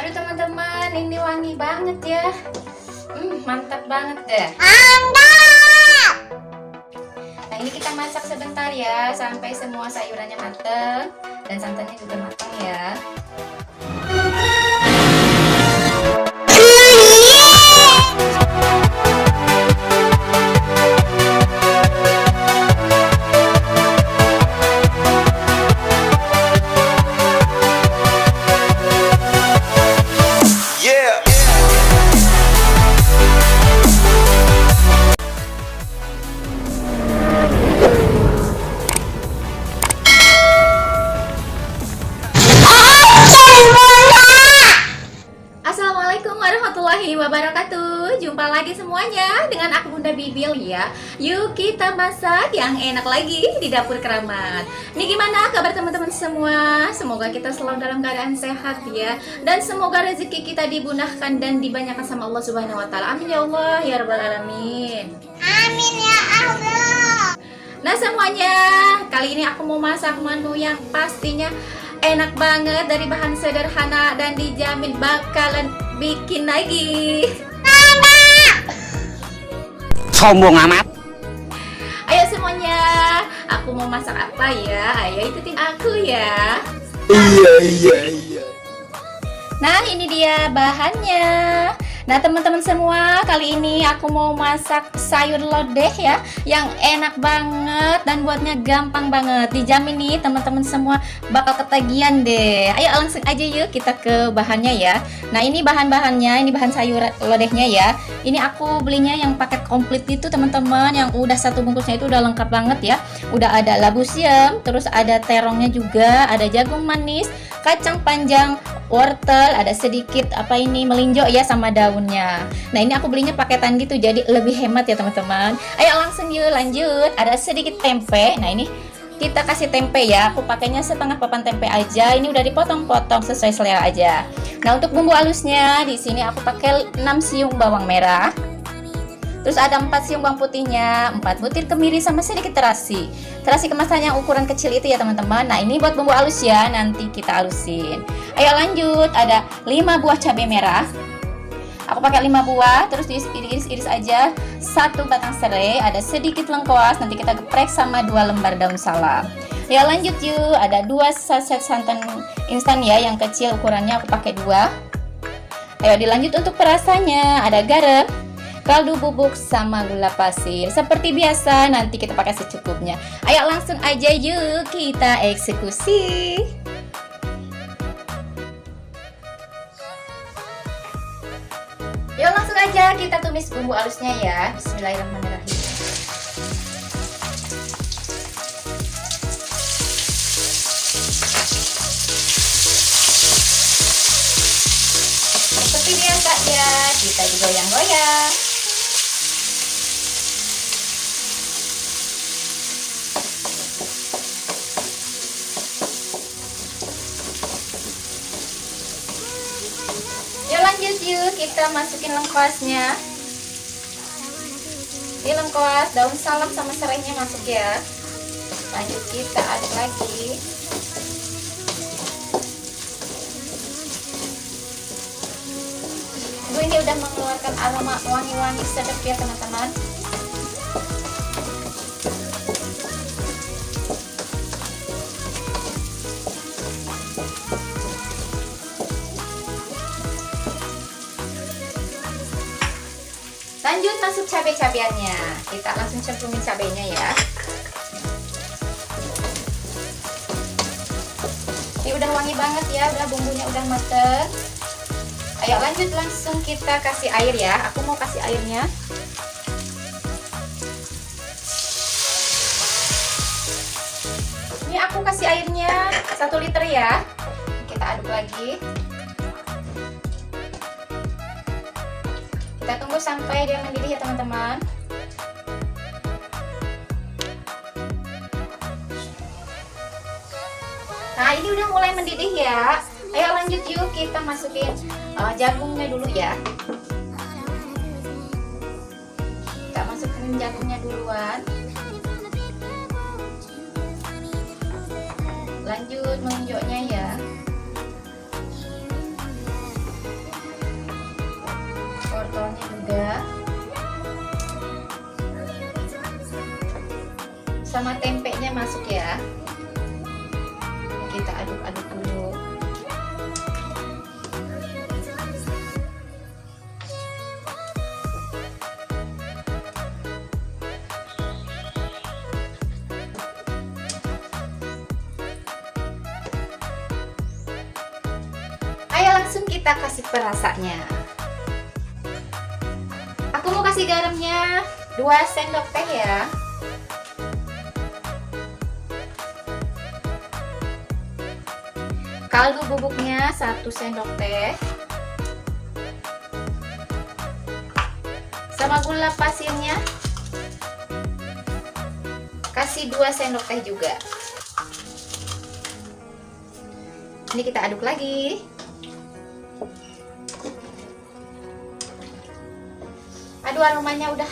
Aduh teman-teman, ini wangi banget ya. Mantap banget deh. Nah ini kita masak sebentar ya, sampai semua sayurannya mateng dan santannya juga matang ya. Assalamualaikum warahmatullahi wabarakatuh. Jumpa lagi semuanya dengan aku Bunda Bibil ya. Yuk kita masak yang enak lagi di dapur keramat. Nih gimana kabar teman-teman semua? Semoga kita selalu dalam keadaan sehat ya. Dan semoga rezeki kita dimudahkan dan dibanyakan sama Allah Subhanahu wa taala. Amin ya Allah ya rabbal alamin. Amin ya Allah. Nah semuanya, kali ini aku mau masak menu yang pastinya enak banget dari bahan sederhana dan dijamin bakalan bikin lagi. Sombong amat. Ayo semuanya, aku mau masak apa ya? Ayo ikutin aku ya. Iya. Nah ini dia bahannya. Nah teman-teman semua, kali ini aku mau masak sayur lodeh ya, yang enak banget dan buatnya gampang banget. Dijamin nih teman-teman semua bakal ketagihan deh. Ayo langsung aja yuk kita ke bahannya ya. Nah ini bahan-bahannya, ini bahan sayur lodehnya ya. Ini aku belinya yang paket komplit itu teman-teman, yang udah satu bungkusnya itu udah lengkap banget ya. Udah ada labu siam, terus ada terongnya juga, ada jagung manis, kacang panjang, wortel, ada sedikit melinjo ya sama daunnya. Nah ini aku belinya paketan gitu jadi lebih hemat ya teman-teman. Ayo langsung yuk lanjut. Ada sedikit tempe. Nah ini kita kasih tempe ya. Aku pakainya setengah papan tempe aja. Ini udah dipotong-potong sesuai selera aja. Nah untuk bumbu halusnya di sini aku pakai 6 siung bawang merah. Terus ada 4 siung bawang putihnya, 4 butir kemiri sama sedikit terasi. Terasi kemasan yang ukuran kecil itu ya teman-teman. Nah ini buat bumbu halus ya, nanti kita halusin. Ayo lanjut, ada 5 buah cabai merah. Aku pakai 5 buah, terus diiris-iris aja. 1 batang serai, ada sedikit lengkuas, nanti kita geprek sama 2 lembar daun salam. Ya lanjut yuk, ada 2 saset santan instan ya, yang kecil ukurannya aku pakai 2. Ayo dilanjut untuk perasannya, ada garam, kaldu bubuk sama gula pasir. Seperti biasa nanti kita pakai secukupnya. Ayo langsung aja yuk kita eksekusi. Yuk langsung aja kita tumis bumbu halusnya ya. Bismillahirrahmanirrahim. Seperti biasa ya, kita digoyang-goyang. Yuk lanjut yuk, kita masukin lengkuasnya. Ini lengkuas, daun salam sama serainya masuk ya. Lanjut kita aduk lagi. Ini udah mengeluarkan aroma wangi-wangi sedap ya teman-teman. Lanjut masuk cabai-cabiannya. Kita langsung cemplungin cabainya ya. Ini udah wangi banget ya, udah bumbunya udah mateng. Ayo lanjut langsung kita kasih air ya. Aku mau kasih airnya. Ini aku kasih airnya 1 liter ya. Kita aduk lagi. Kita tunggu sampai dia mendidih ya teman-teman. Nah ini udah mulai mendidih ya. Ayo lanjut yuk kita masukin jagungnya dulu ya. Kita masukin jagungnya duluan. Lanjut melinjoknya ya. juga. Sama tempenya masuk ya. Kita aduk-aduk dulu. Ayo langsung kita kasih perasanya. Aku mau kasih garamnya 2 sendok teh ya. Kaldu bubuknya 1 sendok teh. Sama gula pasirnya kasih 2 sendok teh juga. Ini kita aduk lagi. Aduh, aromanya udah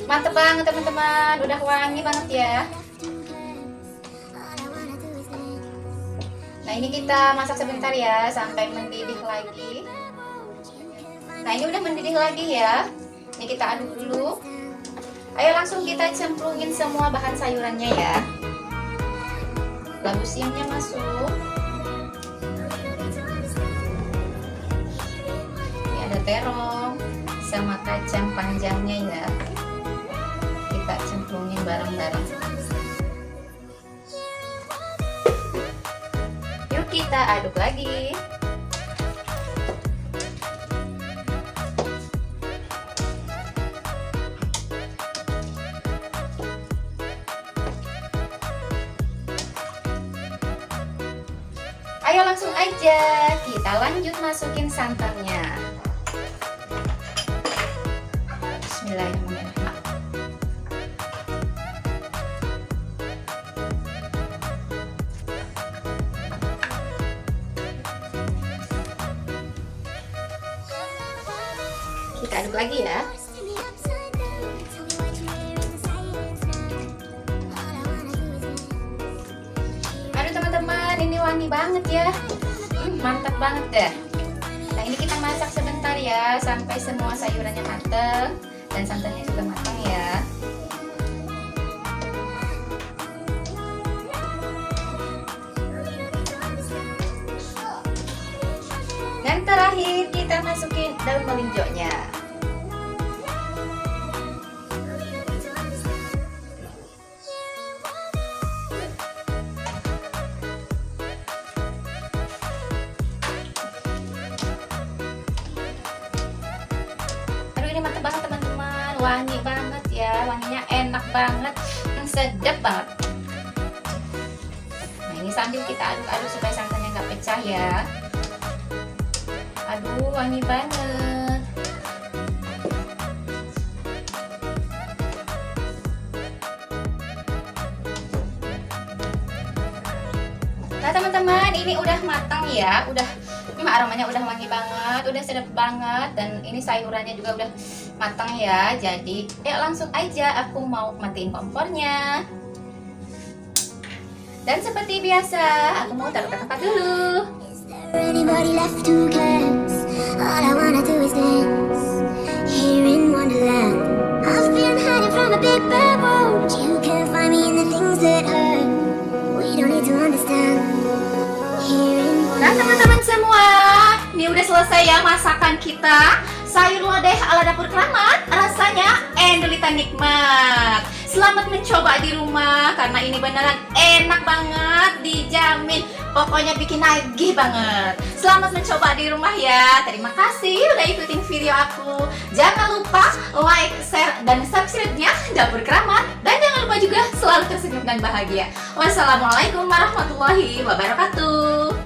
mantep banget teman-teman, udah wangi banget ya. Nah, ini kita masak sebentar ya sampai mendidih lagi. Nah, ini udah mendidih lagi ya. Ini kita aduk dulu. Ayo langsung kita cemplungin semua bahan sayurannya ya. Labu siamnya masuk. Ini ada terong sama kacang panjangnya ya. Kita cemplungin bareng-bareng. Yuk kita aduk lagi. Ayo langsung aja kita lanjut masukin santannya. Bismillahirrahmanirrahim. Kita aduk lagi ya. Aduh teman-teman, ini wangi banget ya. Mantap banget deh. Nah, ini kita masak sebentar ya sampai semua sayurannya matang dan santannya juga matang ya. Dan terakhir kita masukin daun melinjonya. Ini mantap banget teman-teman, wangi banget ya, wanginya enak banget, sedap banget. Nah, ini sambil kita aduk-aduk supaya santannya nggak pecah ya. Aduh, wangi banget. Nah teman-teman, ini udah matang ya, aromanya udah wangi banget, udah sedap banget, dan ini sayurannya juga udah matang ya. Jadi yuk langsung aja aku mau matiin kompornya. Dan seperti biasa aku mau taruh ke tempat dulu. Nah teman-teman semua, ini udah selesai ya masakan kita. Sayur lodeh ala dapur keramat, rasanya endulita nikmat. Selamat mencoba di rumah karena ini beneran enak banget, dijamin. Pokoknya bikin nagih banget. Selamat mencoba di rumah ya. Terima kasih udah ikutin video aku. Jangan lupa like, share, dan subscribe-nya Dapur Keramat. Dan jangan lupa juga selalu tersenyum dan bahagia. Wassalamualaikum warahmatullahi wabarakatuh.